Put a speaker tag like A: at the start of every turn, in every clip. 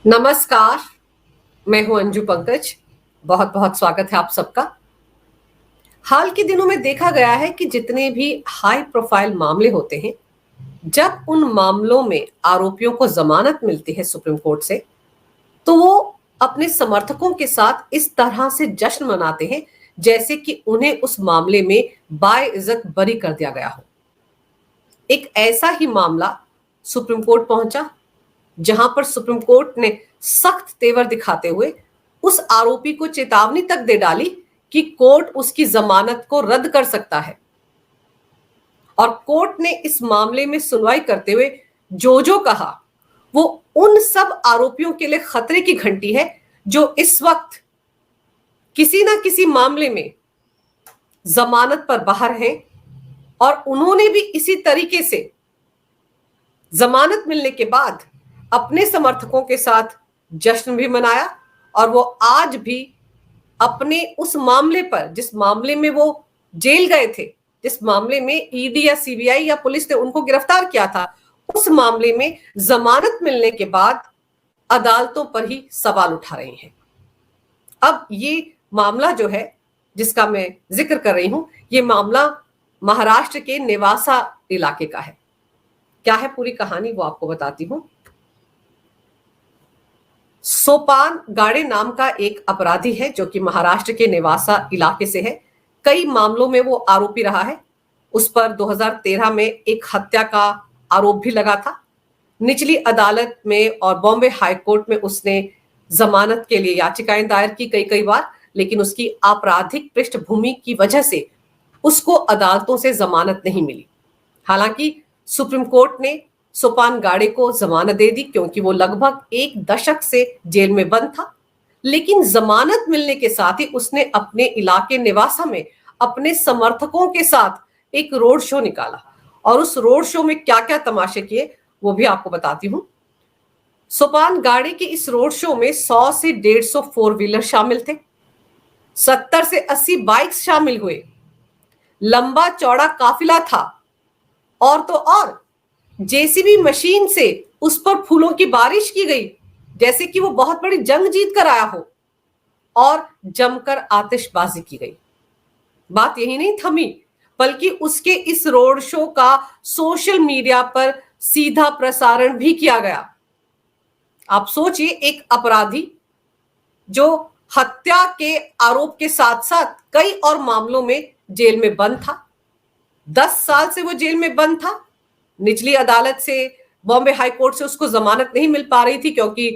A: नमस्कार। मैं हूं अंजू पंकज। बहुत बहुत स्वागत है आप सबका। हाल के दिनों में देखा गया है कि जितने भी हाई प्रोफाइल मामले होते हैं, जब उन मामलों में आरोपियों को जमानत मिलती है सुप्रीम कोर्ट से, तो वो अपने समर्थकों के साथ इस तरह से जश्न मनाते हैं जैसे कि उन्हें उस मामले में बाइज्जत बरी कर दिया गया हो। एक ऐसा ही मामला सुप्रीम कोर्ट पहुंचा, जहां पर सुप्रीम कोर्ट ने सख्त तेवर दिखाते हुए उस आरोपी को चेतावनी तक दे डाली कि कोर्ट उसकी जमानत को रद्द कर सकता है। और कोर्ट ने इस मामले में सुनवाई करते हुए जो कहा, वो उन सब आरोपियों के लिए खतरे की घंटी है जो इस वक्त किसी ना किसी मामले में जमानत पर बाहर हैं, और उन्होंने भी इसी तरीके से जमानत मिलने के बाद अपने समर्थकों के साथ जश्न भी मनाया। और वो आज भी अपने उस मामले पर, जिस मामले में वो जेल गए थे, जिस मामले में ईडी या सीबीआई या पुलिस ने उनको गिरफ्तार किया था, उस मामले में जमानत मिलने के बाद अदालतों पर ही सवाल उठा रहे हैं। अब ये मामला जो है जिसका मैं जिक्र कर रही हूं, ये मामला महाराष्ट्र के नेवासा इलाके का है। क्या है पूरी कहानी वो आपको बताती हूं। सोपान गाड़े नाम का एक अपराधी है जो कि महाराष्ट्र के नेवासा इलाके से है। कई मामलों में वो आरोपी रहा है। उस पर 2013 में एक हत्या का आरोप भी लगा था। निचली अदालत में और बॉम्बे हाई कोर्ट में उसने जमानत के लिए याचिकाएं दायर की कई बार, लेकिन उसकी आपराधिक पृष्ठभूमि की वजह से उसको अदालतों से जमानत नहीं मिली। हालांकि सुप्रीम कोर्ट ने सोपान गाड़े को जमानत दे दी क्योंकि वो लगभग 1 दशक से जेल में बंद था। लेकिन जमानत मिलने के साथ ही उसने अपने इलाके नेवासा में अपने समर्थकों के साथ एक रोड शो निकाला, और उस रोड शो में क्या क्या तमाशे किए वो भी आपको बताती हूं। सोपान गाड़े के इस रोड शो में 100 से 150 फोर व्हीलर शामिल थे, 70 से 80 बाइक्स शामिल हुए, लंबा चौड़ा काफिला था, और तो और जेसीबी मशीन से उस पर फूलों की बारिश की गई जैसे कि वो बहुत बड़ी जंग जीत कर आया हो, और जमकर आतिशबाजी की गई। बात यही नहीं थमी, बल्कि उसके इस रोड शो का सोशल मीडिया पर सीधा प्रसारण भी किया गया। आप सोचिए, एक अपराधी जो हत्या के आरोप के साथ साथ कई और मामलों में जेल में बंद था, 10 साल से वो जेल में बंद था। निचली अदालत से, बॉम्बे हाई कोर्ट से उसको जमानत नहीं मिल पा रही थी क्योंकि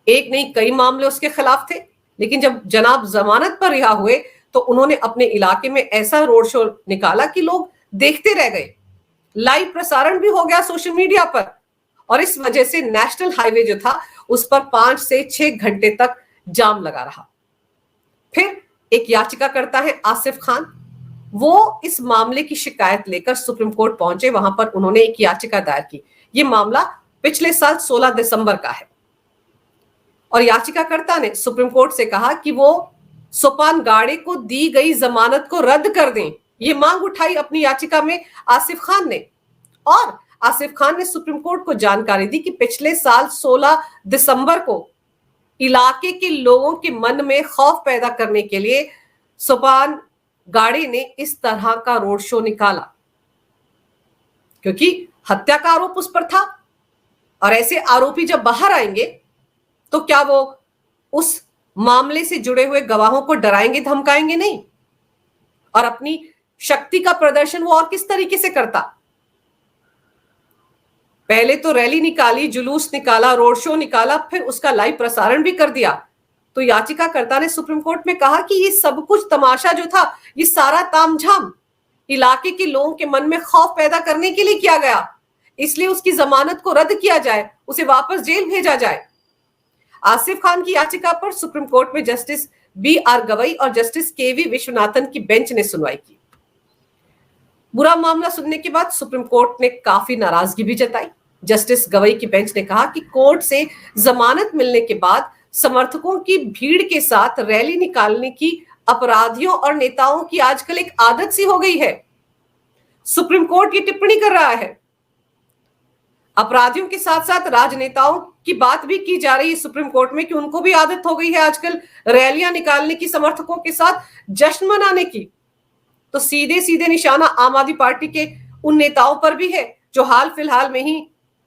A: एक नहीं कई मामले उसके खिलाफ थे। लेकिन जब जनाब जमानत पर रिहा हुए तो उन्होंने अपने इलाके में ऐसा रोड शो निकाला कि लोग देखते रह गए। लाइव प्रसारण भी हो गया सोशल मीडिया पर, और इस वजह से नेशनल हाईवे जो था उस पर 5 से 6 घंटे तक जाम लगा रहा। फिर एक याचिकाकर्ता है आसिफ खान, वो इस मामले की शिकायत लेकर सुप्रीम कोर्ट पहुंचे। वहां पर उन्होंने एक याचिका दायर की। यह मामला पिछले साल 16 दिसंबर का है, और याचिकाकर्ता ने सुप्रीम कोर्ट से कहा कि वो सोपान गाड़े को दी गई जमानत को रद्द कर दें। ये मांग उठाई अपनी याचिका में आसिफ खान ने, और आसिफ खान ने सुप्रीम कोर्ट को जानकारी दी कि पिछले साल 16 दिसंबर को इलाके के लोगों के मन में खौफ पैदा करने के लिए सोपान गाड़ी ने इस तरह का रोड शो निकाला, क्योंकि हत्या का आरोप उस पर था। और ऐसे आरोपी जब बाहर आएंगे तो क्या वो उस मामले से जुड़े हुए गवाहों को डराएंगे धमकाएंगे? नहीं। और अपनी शक्ति का प्रदर्शन वो और किस तरीके से करता? पहले तो रैली निकाली, जुलूस निकाला, रोड शो निकाला, फिर उसका लाइव प्रसारण भी कर दिया। तो याचिकाकर्ता ने सुप्रीम कोर्ट में कहा कि ये सब कुछ तमाशा जो था, ये सारा तामझाम इलाके के लोगों के मन में खौफ पैदा करने के लिए किया गया, इसलिए उसकी जमानत को रद्द किया जाए, उसे वापस जेल भेजा जाए। आसिफ खान की याचिका पर सुप्रीम कोर्ट में जस्टिस BR गवई और जस्टिस KV विश्वनाथन की बेंच ने सुनवाई की। बुरा मामला सुनने के बाद सुप्रीम कोर्ट ने काफी नाराजगी भी जताई। जस्टिस गवई की बेंच ने कहा कि कोर्ट से जमानत मिलने के बाद समर्थकों की भीड़ के साथ रैली निकालने की अपराधियों और नेताओं की आजकल एक आदत सी हो गई है। सुप्रीम कोर्ट की टिप्पणी कर रहा है। अपराधियों के साथ साथ राजनेताओं की बात भी की जा रही है सुप्रीम कोर्ट में कि उनको भी आदत हो गई है आजकल रैलियां निकालने की, समर्थकों के साथ जश्न मनाने की। तो सीधे सीधे निशाना आम आदमी पार्टी के उन नेताओं पर भी है जो हाल फिलहाल में ही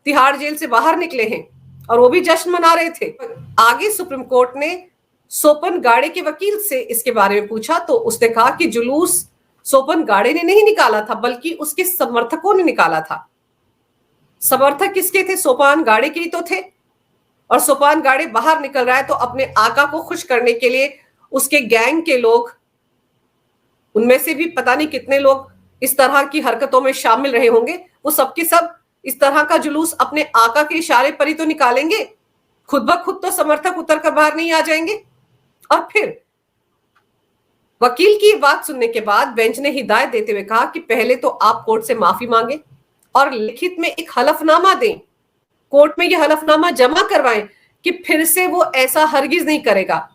A: तिहाड़ जेल से बाहर निकले हैं और वो भी जश्न मना रहे थे। आगे सुप्रीम कोर्ट ने सोपन गाड़े के वकील से इसके बारे में पूछा तो उसने कहा कि जुलूस सोपन गाड़े ने नहीं निकाला था बल्कि उसके समर्थकों ने निकाला था। समर्थक किसके थे? सोपान गाड़े के ही तो थे। और सोपान गाड़े बाहर निकल रहा है तो अपने आका को खुश करने के लिए उसके गैंग के लोग, उनमें से भी पता नहीं कितने लोग इस तरह की हरकतों में शामिल रहे होंगे, वो सबके सब इस तरह का जुलूस अपने आका के इशारे पर ही तो निकालेंगे। खुद ब खुद तो समर्थक उतर कर बाहर नहीं आ जाएंगे। और फिर वकील की बात सुनने के बाद बेंच ने हिदायत देते हुए कहा कि पहले तो आप कोर्ट से माफी मांगे और लिखित में एक हलफनामा दें, कोर्ट में यह हलफनामा जमा करवाएं कि फिर से वो ऐसा हरगिज नहीं करेगा।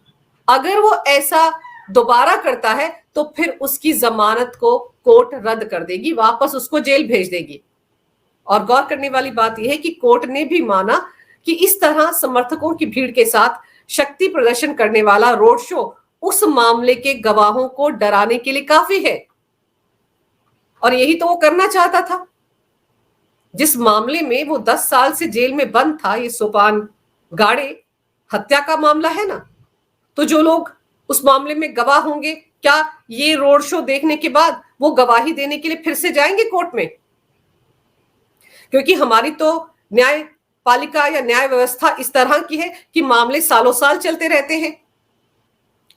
A: अगर वो ऐसा दोबारा करता है तो फिर उसकी जमानत को कोर्ट रद्द कर देगी, वापस उसको जेल भेज देगी। और गौर करने वाली बात यह है कि कोर्ट ने भी माना कि इस तरह समर्थकों की भीड़ के साथ शक्ति प्रदर्शन करने वाला रोड शो उस मामले के गवाहों को डराने के लिए काफी है। और यही तो वो करना चाहता था। जिस मामले में वो 10 साल से जेल में बंद था, ये सोपान गाड़े हत्या का मामला है ना, तो जो लोग उस मामले में गवाह होंगे, क्या ये रोड शो देखने के बाद वो गवाही देने के लिए फिर से जाएंगे कोर्ट में? क्योंकि हमारी तो न्यायपालिका या न्याय व्यवस्था इस तरह की है कि मामले सालों साल चलते रहते हैं।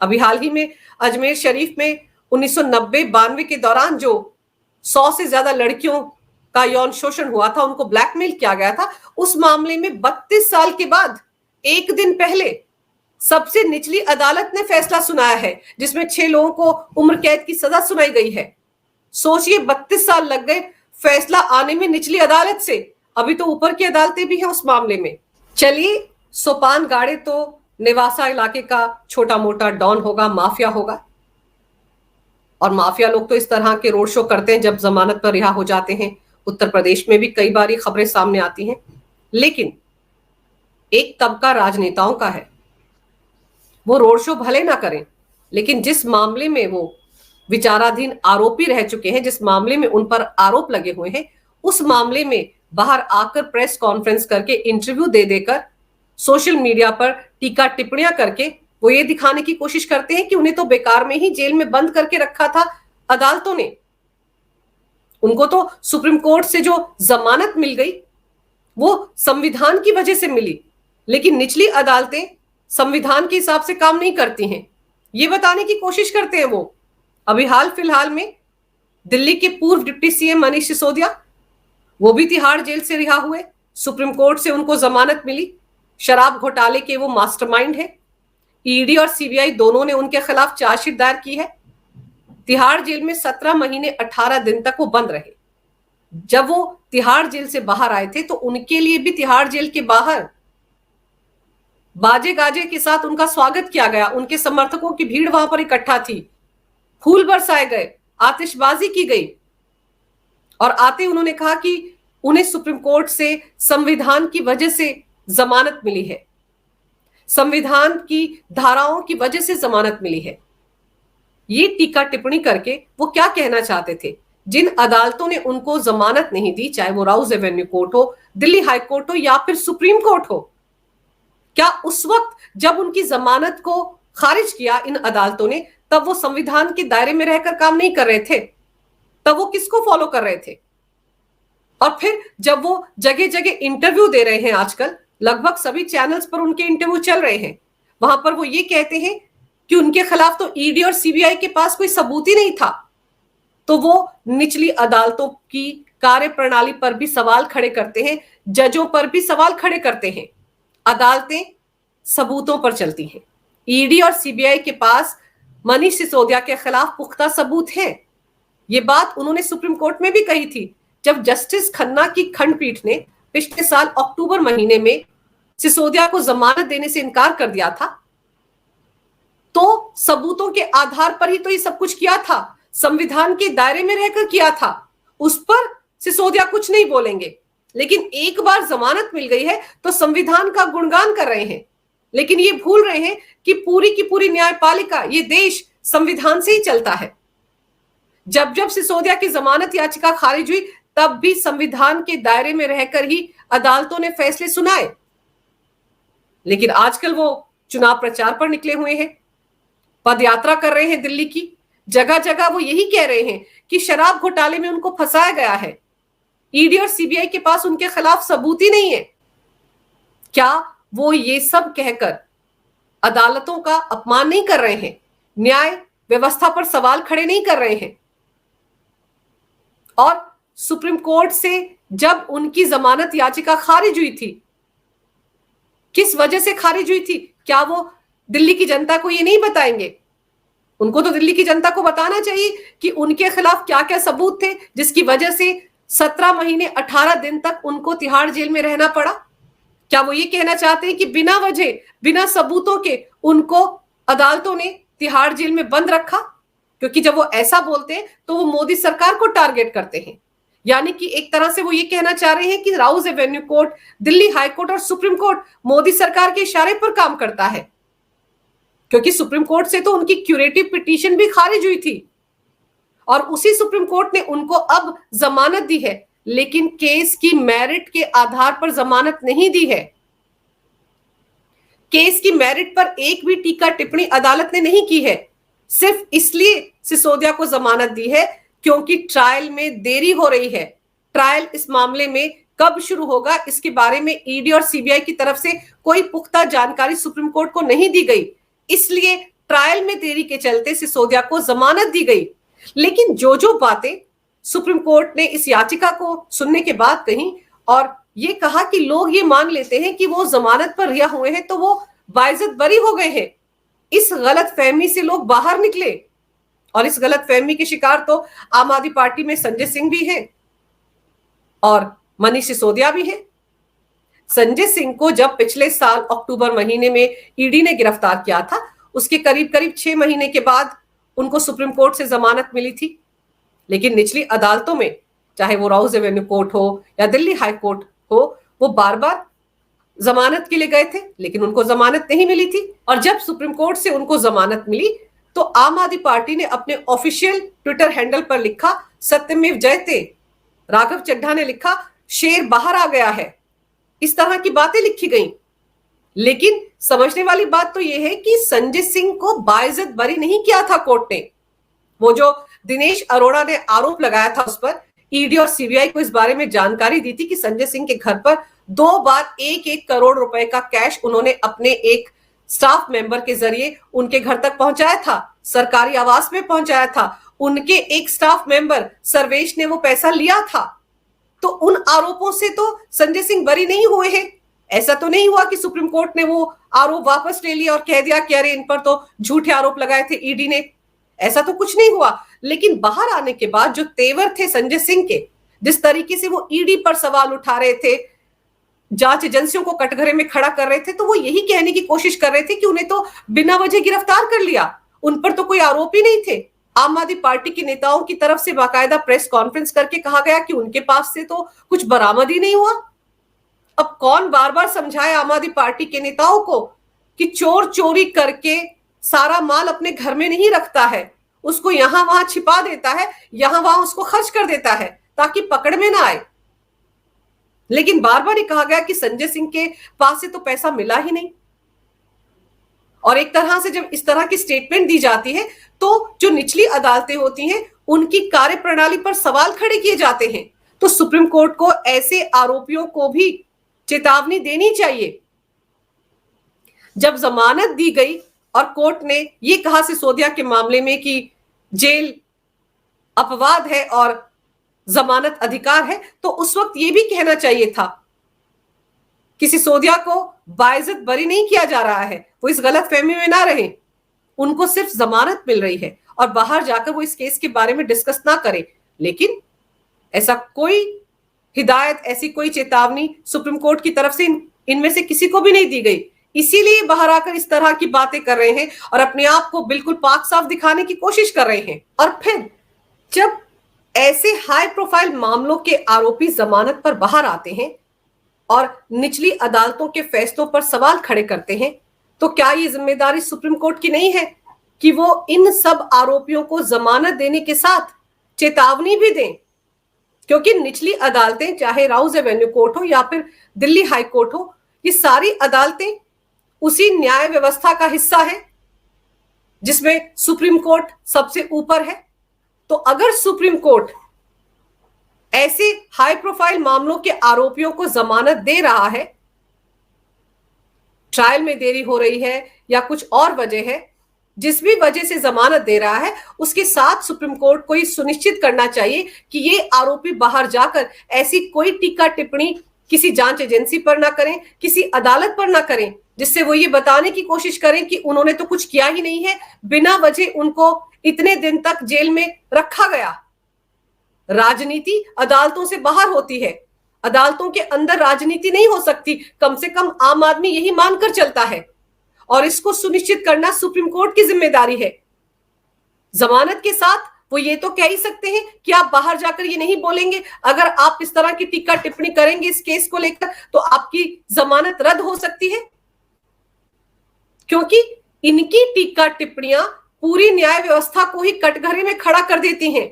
A: अभी हाल ही में अजमेर शरीफ में 1990-92 के दौरान जो 100 से ज्यादा लड़कियों का यौन शोषण हुआ था, उनको ब्लैकमेल किया गया था, उस मामले में 32 साल के बाद एक दिन पहले सबसे निचली अदालत ने फैसला सुनाया है जिसमें 6 लोगों को उम्र कैद की सजा सुनाई गई है। सोचिए 32 साल लग गए फैसला आने में निचली अदालत से, अभी तो ऊपर की अदालतें भी हैं उस मामले में। चलिए, सोपान गाड़े तो नेवासा इलाके का छोटा मोटा डॉन होगा, माफिया होगा, और माफिया लोग तो इस तरह के रोड शो करते हैं जब जमानत पर रिहा हो जाते हैं। उत्तर प्रदेश में भी कई बार ये खबरें सामने आती हैं। लेकिन एक तबका राजनेताओं का है, वो रोड शो भले ना करें, लेकिन जिस मामले में वो विचाराधीन आरोपी रह चुके हैं, जिस मामले में उन पर आरोप लगे हुए हैं, उस मामले में बाहर आकर प्रेस कॉन्फ्रेंस करके इंटरव्यू दे देकर सोशल मीडिया पर टीका टिप्पणियां करके वो ये दिखाने की कोशिश करते हैं कि उन्हें तो बेकार में ही जेल में बंद करके रखा था अदालतों ने। उनको तो सुप्रीम कोर्ट से जो जमानत मिल गई वो संविधान की वजह से मिली, लेकिन निचली अदालतें संविधान के हिसाब से काम नहीं करती हैं, ये बताने की कोशिश करते हैं वो। अभी हाल फिलहाल में दिल्ली के पूर्व डिप्टी सीएम मनीष सिसोदिया, वो भी तिहाड़ जेल से रिहा हुए, सुप्रीम कोर्ट से उनको जमानत मिली। शराब घोटाले के वो मास्टरमाइंड है। ईडी और सीबीआई दोनों ने उनके खिलाफ चार्जशीट दायर की है। तिहाड़ जेल में 17 महीने 18 दिन तक वो बंद रहे। जब वो तिहाड़ जेल से बाहर आए थे तो उनके लिए भी तिहाड़ जेल के बाहर बाजे गाजे के साथ उनका स्वागत किया गया। उनके समर्थकों की भीड़ वहां पर इकट्ठा थी, फूल बरसाए गए, आतिशबाजी की गई, और आते उन्होंने कहा कि उन्हें सुप्रीम कोर्ट से संविधान की वजह से जमानत मिली है, संविधान की धाराओं की वजह से जमानत मिली है। ये टीका टिप्पणी करके वो क्या कहना चाहते थे? जिन अदालतों ने उनको जमानत नहीं दी, चाहे वो राउज एवेन्यू कोर्ट हो, दिल्ली हाई कोर्ट हो या फिर सुप्रीम कोर्ट हो, क्या उस वक्त जब उनकी जमानत को खारिज किया इन अदालतों ने, तब वो संविधान के दायरे में रहकर काम नहीं कर रहे थे? तब वो किसको फॉलो कर रहे थे? और फिर जब वो जगह जगह इंटरव्यू दे रहे हैं, आजकल लगभग सभी चैनल्स पर उनके इंटरव्यू चल रहे हैं, वहां पर वो ये कहते हैं कि उनके खिलाफ तो ईडी और सीबीआई के पास कोई सबूत ही नहीं था, तो वो निचली अदालतों की कार्यप्रणाली पर भी सवाल खड़े करते हैं, जजों पर भी सवाल खड़े करते हैं। अदालतें सबूतों पर चलती हैं। ईडी और सीबीआई के पास मनीष सिसोदिया के खिलाफ पुख्ता सबूत हैं। ये बात उन्होंने सुप्रीम कोर्ट में भी कही थी जब जस्टिस खन्ना की खंडपीठ ने पिछले साल अक्टूबर महीने में सिसोदिया को जमानत देने से इनकार कर दिया था। तो सबूतों के आधार पर ही तो ये सब कुछ किया था, संविधान के दायरे में रहकर किया था, उस पर सिसोदिया कुछ नहीं बोलेंगे। लेकिन एक बार जमानत मिल गई है तो संविधान का गुणगान कर रहे हैं, लेकिन ये भूल रहे हैं कि पूरी की पूरी न्यायपालिका, ये देश संविधान से ही चलता है। जब जब सिसोदिया की जमानत याचिका खारिज हुई तब भी संविधान के दायरे में रहकर ही अदालतों ने फैसले सुनाए। लेकिन आजकल वो चुनाव प्रचार पर निकले हुए हैं, पदयात्रा कर रहे हैं दिल्ली की, जगह जगह वो यही कह रहे हैं कि शराब घोटाले में उनको फंसाया गया है, ईडी और सीबीआई के पास उनके खिलाफ सबूत ही नहीं है। क्या वो ये सब कहकर अदालतों का अपमान नहीं कर रहे हैं, न्याय व्यवस्था पर सवाल खड़े नहीं कर रहे हैं? और सुप्रीम कोर्ट से जब उनकी जमानत याचिका खारिज हुई थी, किस वजह से खारिज हुई थी, क्या वो दिल्ली की जनता को ये नहीं बताएंगे? उनको तो दिल्ली की जनता को बताना चाहिए कि उनके खिलाफ क्या क्या सबूत थे जिसकी वजह से 17 महीने 18 दिन तक उनको तिहाड़ जेल में रहना पड़ा। क्या वो ये कहना चाहते हैं कि बिना वजह, बिना सबूतों के उनको अदालतों ने तिहाड़ जेल में बंद रखा? क्योंकि जब वो ऐसा बोलते हैं तो वो मोदी सरकार को टारगेट करते हैं। यानी कि एक तरह से वो ये कहना चाह रहे हैं कि Rouse Avenue court, Delhi high court और सुप्रीम कोर्ट मोदी सरकार के इशारे पर काम करता है, क्योंकि सुप्रीम कोर्ट से तो उनकी क्यूरेटिव पिटीशन भी खारिज हुई थी और उसी सुप्रीम कोर्ट ने उनको अब जमानत दी है, लेकिन केस की मेरिट के आधार पर जमानत नहीं दी है। केस की मेरिट पर एक भी टीका टिप्पणी अदालत ने नहीं की है, सिर्फ इसलिए सिसोदिया को जमानत दी है क्योंकि ट्रायल में देरी हो रही है। ट्रायल इस मामले में कब शुरू होगा इसके बारे में ईडी और सीबीआई की तरफ से कोई पुख्ता जानकारी सुप्रीम कोर्ट को नहीं दी गई, इसलिए ट्रायल में देरी के चलते सिसोदिया को जमानत दी गई। लेकिन जो जो बातें सुप्रीम कोर्ट ने इस याचिका को सुनने के बाद कही और ये कहा कि लोग ये मान लेते हैं कि वो जमानत पर रिहा हुए हैं तो वो बाइज्जत बरी हो गए हैं, इस गलत फहमी से लोग बाहर निकले। और इस गलत फहमी के शिकार तो आम आदमी पार्टी में संजय सिंह भी है और मनीष सिसोदिया भी है। संजय सिंह को जब पिछले साल अक्टूबर महीने में ईडी ने गिरफ्तार किया था, उसके करीब करीब 6 महीने के बाद उनको सुप्रीम कोर्ट से जमानत मिली थी। लेकिन निचली अदालतों में, चाहे वो राउज एवेन्यू कोर्ट हो या दिल्ली हाई कोर्ट हो, वो बार बार जमानत के लिए गए थे लेकिन उनको जमानत नहीं मिली थी। और जब सुप्रीम कोर्ट से उनको जमानत मिली तो आम आदमी पार्टी ने अपने ऑफिशियल ट्विटर हैंडल पर लिखा, सत्यमेव जयते। राघव चड्ढा ने लिखा, शेर बाहर आ गया है। इस तरह की बातें लिखी गई। लेकिन समझने वाली बात तो यह है कि संजय सिंह को बाइज्जत बरी नहीं किया था कोर्ट ने। वो जो दिनेश अरोड़ा ने आरोप लगाया था उस पर ईडी और सीबीआई को इस बारे में जानकारी दी थी कि संजय सिंह के घर पर 2 बार 1-1 करोड़ रुपए का कैश उन्होंने अपने एक स्टाफ मेंबर के जरिए उनके घर तक पहुंचाया था, सरकारी आवास में पहुंचाया था। उनके एक स्टाफ मेंबर सर्वेश ने वो पैसा लिया था। तो उन आरोपों से तो संजय सिंह बरी नहीं हुए हैं। ऐसा तो नहीं हुआ कि सुप्रीम कोर्ट ने वो आरोप वापस ले लिया और कह दिया कि अरे इन पर तो झूठे आरोप लगाए थे ईडी ने। ऐसा तो कुछ नहीं हुआ। लेकिन बाहर आने के बाद जो तेवर थे संजय सिंह के, जिस तरीके से वो ईडी पर सवाल उठा रहे थे, जांच एजेंसियों को कटघरे में खड़ा कर रहे थे, तो वो यही कहने की कोशिश कर रहे थे कि उन्हें तो बिना वजह गिरफ्तार कर लिया, उन पर तो कोई आरोप ही नहीं थे। आम आदमी पार्टी के नेताओं की तरफ से बाकायदा प्रेस कॉन्फ्रेंस करके कहा गया कि उनके पास से तो कुछ बरामद ही नहीं हुआ। अब कौन बार बार समझाए आम आदमी पार्टी के नेताओं को कि चोर चोरी करके सारा माल अपने घर में नहीं रखता है, उसको यहां वहां छिपा देता है, यहां वहां उसको खर्च कर देता है ताकि पकड़ में ना आए। लेकिन बार बार ये कहा गया कि संजय सिंह के पास से तो पैसा मिला ही नहीं। और एक तरह से जब इस तरह की स्टेटमेंट दी जाती है तो जो निचली अदालतें होती हैं उनकी कार्यप्रणाली पर सवाल खड़े किए जाते हैं। तो सुप्रीम कोर्ट को ऐसे आरोपियों को भी चेतावनी देनी चाहिए। जब जमानत दी गई और कोर्ट ने यह कहा सिसोदिया के मामले में कि जेल अपवाद है और जमानत अधिकार है, तो उस वक्त यह भी कहना चाहिए था कि सिसोदिया को बाइज्जत बरी नहीं किया जा रहा है, वो इस गलत फहमी में ना रहे, उनको सिर्फ जमानत मिल रही है और बाहर जाकर वो इस केस के बारे में डिस्कस ना करें। लेकिन ऐसा कोई हिदायत, ऐसी कोई चेतावनी सुप्रीम कोर्ट की तरफ से इनमें से किसी को भी नहीं दी गई। इसीलिए बाहर आकर इस तरह की बातें कर रहे हैं और अपने आप को बिल्कुल पाक साफ दिखाने की कोशिश कर रहे हैं। और फिर जब ऐसे हाई प्रोफाइल मामलों के आरोपी जमानत पर बाहर आते हैं और निचली अदालतों के फैसलों पर सवाल खड़े करते हैं, तो क्या ये जिम्मेदारी सुप्रीम कोर्ट की नहीं है कि वो इन सब आरोपियों को जमानत देने के साथ चेतावनी भी दें? क्योंकि निचली अदालतें, चाहे राउज एवेन्यू कोर्ट हो या फिर दिल्ली हाई कोर्ट हो, ये सारी अदालतें उसी न्याय व्यवस्था का हिस्सा है जिसमें सुप्रीम कोर्ट सबसे ऊपर है। तो अगर सुप्रीम कोर्ट ऐसे हाई प्रोफाइल मामलों के आरोपियों को जमानत दे रहा है, ट्रायल में देरी हो रही है या कुछ और वजह है, जिस भी वजह से जमानत दे रहा है, उसके साथ सुप्रीम कोर्ट को ये सुनिश्चित करना चाहिए कि ये आरोपी बाहर जाकर ऐसी कोई टीका टिप्पणी किसी जांच एजेंसी पर ना करें, किसी अदालत पर ना करें, जिससे वो ये बताने की कोशिश करें कि उन्होंने तो कुछ किया ही नहीं है, बिना वजह उनको इतने दिन तक जेल में रखा गया। राजनीति अदालतों से बाहर होती है, अदालतों के अंदर राजनीति नहीं हो सकती, कम से कम आम आदमी यही मानकर चलता है, और इसको सुनिश्चित करना सुप्रीम कोर्ट की जिम्मेदारी है। जमानत के साथ वो ये तो कह ही सकते हैं कि आप बाहर जाकर ये नहीं बोलेंगे, अगर आप इस तरह की टीका टिप्पणी करेंगे इस केस को लेकर तो आपकी जमानत रद्द हो सकती है, क्योंकि इनकी टीका टिप्पणियां पूरी न्याय व्यवस्था को ही कटघरे में खड़ा कर देती हैं।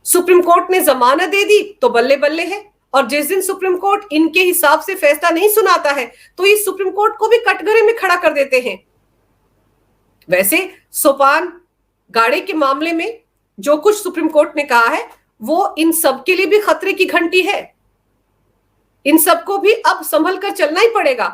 A: सुप्रीम कोर्ट ने जमानत दे दी तो बल्ले बल्ले है, और जिस दिन सुप्रीम कोर्ट इनके हिसाब से फैसला नहीं सुनाता है तो ये सुप्रीम कोर्ट को भी कटघरे में खड़ा कर देते हैं। वैसे सोपान गाड़े के मामले में जो कुछ सुप्रीम कोर्ट ने कहा है वो इन सब के लिए भी खतरे की घंटी है। इन सबको भी अब संभल कर चलना ही पड़ेगा,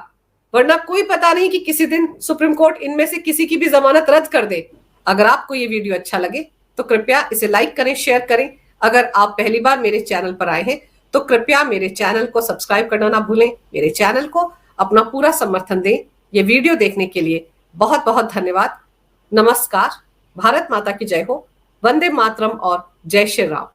A: वरना कोई पता नहीं कि किसी दिन सुप्रीम कोर्ट इनमें से किसी की भी जमानत रद्द कर दे। अगर आपको ये वीडियो अच्छा लगे तो कृपया इसे लाइक करें, शेयर करें। अगर आप पहली बार मेरे चैनल पर आए हैं तो कृपया मेरे चैनल को सब्सक्राइब करना ना भूलें। मेरे चैनल को अपना पूरा समर्थन दें। ये वीडियो देखने के लिए बहुत बहुत धन्यवाद। नमस्कार। भारत माता की जय हो। वंदे मातरम और जय श्री राम।